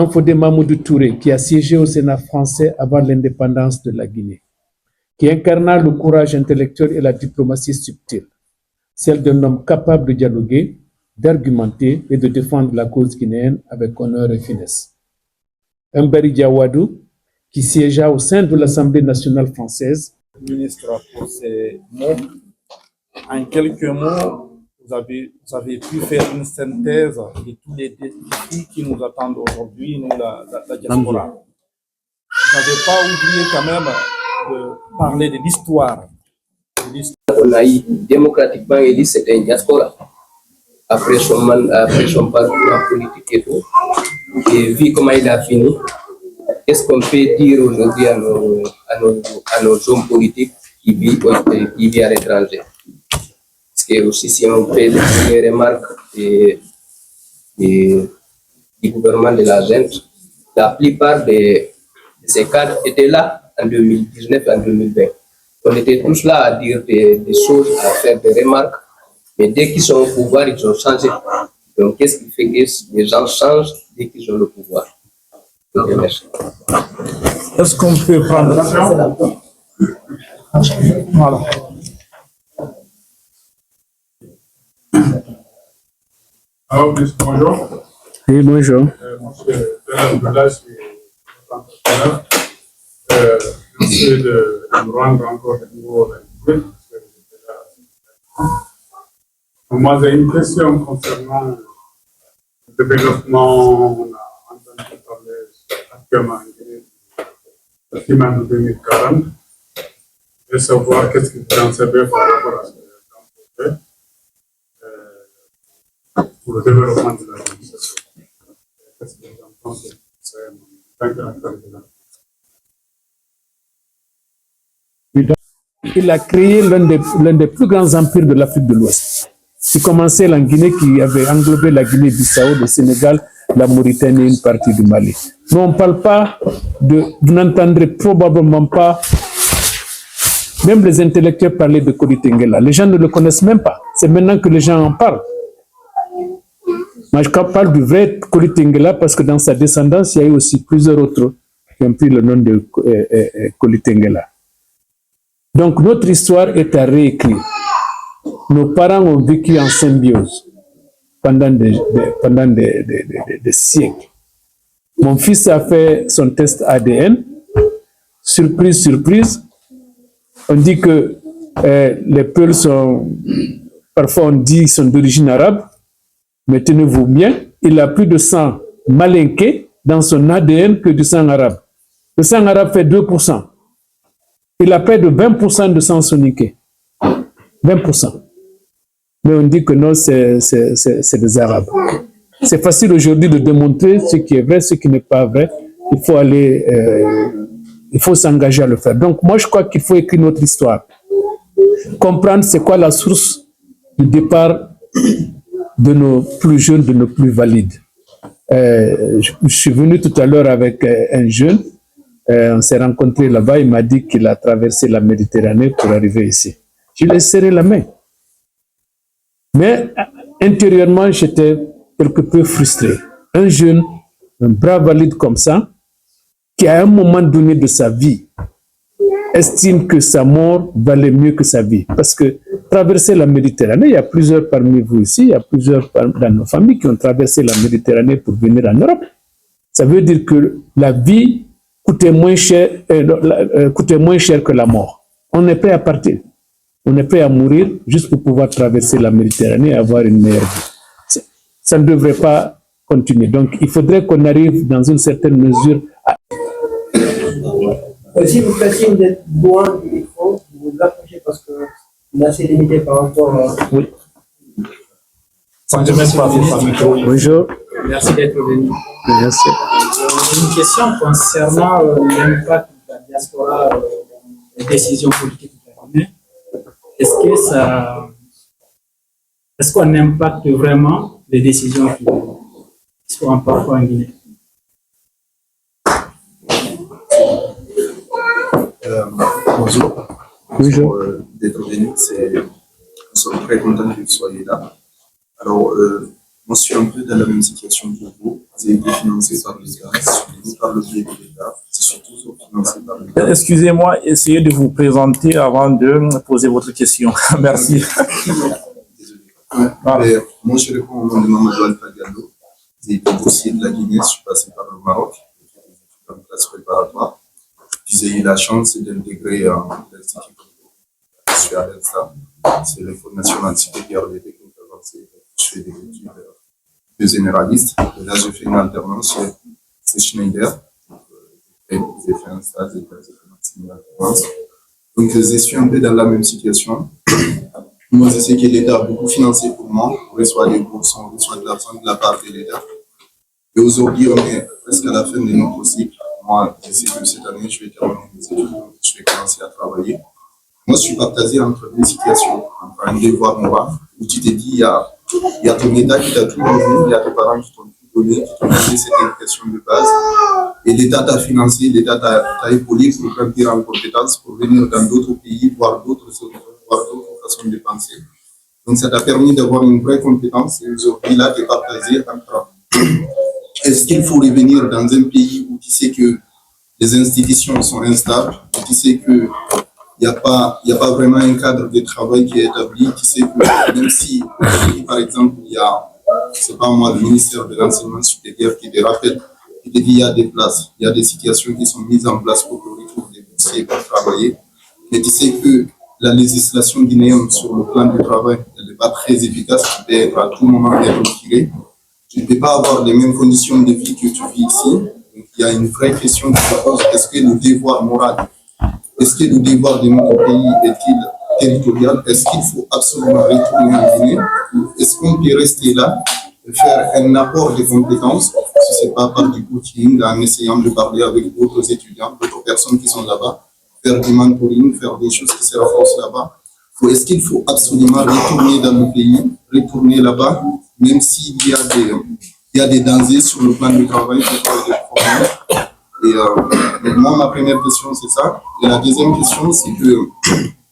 Fodé Mamoudou Touré, qui a siégé au Sénat français avant l'indépendance de la Guinée, qui incarna le courage intellectuel et la diplomatie subtile, celle d'un homme capable de dialoguer, d'argumenter et de défendre la cause guinéenne avec honneur et finesse. Mbari Diawadou, qui siégea au sein de l'Assemblée nationale française. Ministre, pour ces mots, en quelques mots, vous avez pu faire une synthèse de tous les défis qui nous attendent aujourd'hui, nous, la diaspora. Vous n'avez pas oublié quand même de parler de l'histoire. On a eu démocratiquement élu, c'était une diaspora. Après son parcours en politique et tout, et vu comment il a fini, qu'est-ce qu'on peut dire aujourd'hui à nos hommes politiques qui vivent à l'étranger? Parce que aussi, si on fait des remarques du gouvernement de la junte, la plupart de ces cadres étaient là en 2019 et en 2020. On était tous là à dire des choses, à faire des remarques, mais dès qu'ils sont au pouvoir, ils ont changé. Donc, qu'est-ce qui fait que les gens changent dès qu'ils ont le pouvoir? Est-ce qu'on peut prendre ça? Voilà. Alors, bonjour. Oui, bonjour. Monsieur Abdallah, je suis entrepreneur. J'essaie de me rendre encore de nouveau à l'équipe, parce que j'étais là. Moi, j'ai une question concernant le développement. On a entendu parler actuellement en Guinée du climat de 2040 et savoir qu'est-ce que vous en savez par rapport à ce projet pour le développement de l'administration. Qu'est-ce que vous en pensez? Il a créé l'un des plus grands empires de l'Afrique de l'Ouest. Il commençait en Guinée qui avait englobé la Guinée-Bissau, le Sénégal, la Mauritanie et une partie du Mali. Mais on ne parle pas vous n'entendrez probablement pas même les intellectuels parler de Koli Tengela. Les gens ne le connaissent même pas. C'est maintenant que les gens en parlent. Moi, je parle du vrai Koli Tengela parce que dans sa descendance, il y a eu aussi plusieurs autres qui ont pris le nom de Koli Tengela. Donc, notre histoire est à réécrire. Nos parents ont vécu en symbiose pendant des siècles. Mon fils a fait son test ADN. Surprise, surprise. On dit que les Peuls sont, parfois on dit, sont d'origine arabe. Mais tenez-vous bien, il a plus de sang malinké dans son ADN que du sang arabe. Le sang arabe fait 2%. Il a près de 20% de sang soninké. 20%. Mais on dit que non, c'est des Arabes. C'est facile aujourd'hui de démontrer ce qui est vrai, ce qui n'est pas vrai. Il faut s'engager à le faire. Donc moi, je crois qu'il faut écrire notre histoire. Comprendre c'est quoi la source du départ de nos plus jeunes, de nos plus valides. Je suis venu tout à l'heure avec un jeune. On s'est rencontrés là-bas. Il m'a dit qu'il a traversé la Méditerranée pour arriver ici. Je lui ai serré la main. Mais intérieurement, j'étais quelque peu frustré. Un jeune, un brave valide comme ça, qui à un moment donné de sa vie, estime que sa mort valait mieux que sa vie. Parce que traverser la Méditerranée, il y a plusieurs parmi vous ici, il y a plusieurs dans nos familles qui ont traversé la Méditerranée pour venir en Europe. Ça veut dire que la vie coûtait moins cher que la mort. On est prêt à partir. On est prêt à mourir juste pour pouvoir traverser la Méditerranée et avoir une meilleure vie. Ça ne devrait pas continuer. Donc, il faudrait qu'on arrive dans une certaine mesure à... Si vous fassiez d'être loin du micro, vous vous approchez parce que on est assez limité par rapport à... Oui. Bonjour. Merci d'être venu. Merci. Une question concernant l'impact de la diaspora dans les décisions politiques de la Guinée. Est-ce qu'on impacte vraiment les décisions qui sont parfois en Guinée? Bonjour. Bonjour. D'être venu, nous sommes très contents que vous soyez là. Alors, Moi, je suis un peu dans la même situation que vous. J'ai été financé par l'État, soutenu par le biais de l'État. Je suis toujours financé par l'État. Excusez-moi, essayez de vous présenter avant de poser votre question. Merci. Désolé. Mais moi, je réponds au nom de Mamadou Alpha Diallo. J'ai été boursier de la Guinée, je suis passé par le Maroc, j'ai fait des études en classe préparatoire. Puis j'ai eu la chance d'intégrer l'Institut. Je suis à l'ENSA, c'est l'École nationale supérieure des techniques avancées. Je fais des études de généraliste. Et là, je fais une alternance chez Schneider. J'ai fait un stage, j'ai fait une alternance. Donc, je suis un peu dans la même situation. Moi, je sais que l'État a beaucoup financé pour moi. On reçoit des bourses, on reçoit de l'argent de la part de l'État. Et aujourd'hui, on est presque à la fin de notre cycle. Moi, je sais que cette année, je vais terminer mes études, donc je vais commencer à travailler. Moi, je suis partagé entre deux situations. Entre un devoir moral, où tu te dis, il y a ton État qui t'a tout donné, il y a tes parents qui t'ont tout donné, qui t'ont donné cette éducation de base. Et l'État t'a financé, l'État t'a épaulé pour grandir en compétences, pour venir dans d'autres pays, voir d'autres façons de penser. Donc, ça t'a permis d'avoir une vraie compétence. Et aujourd'hui, là, tu es partagé entre est-ce qu'il faut revenir dans un pays où tu sais que les institutions sont instables, où tu sais qu'il n'y a pas vraiment un cadre de travail qui est établi, tu sais que même si, par exemple, il y a, c'est pas moi, le ministère de l'Enseignement supérieur qui te rappelle, qui te dit il y a des places, il y a des situations qui sont mises en place pour le retour des boursiers pour travailler, mais tu sais que la législation guinéenne sur le plan du travail, elle n'est pas très efficace, tu peux être à tout moment être retiré. Tu ne peux pas avoir les mêmes conditions de vie que tu vis ici. Donc, il y a une vraie question qui se pose. Est-ce que le devoir moral, est-ce que le devoir de notre pays est-il territorial? Est-ce qu'il faut absolument retourner en Guinée? Est-ce qu'on peut rester là et faire un apport de compétences, si ce n'est pas par du coaching, en essayant de parler avec d'autres étudiants, d'autres personnes qui sont là-bas, faire du mentoring, faire des choses qui se renforcent là-bas? Ou est-ce qu'il faut absolument retourner dans le pays, retourner là-bas, même s'il y a des dangers sur le plan du travail, et moi, ma première question, c'est ça. Et la deuxième question, c'est que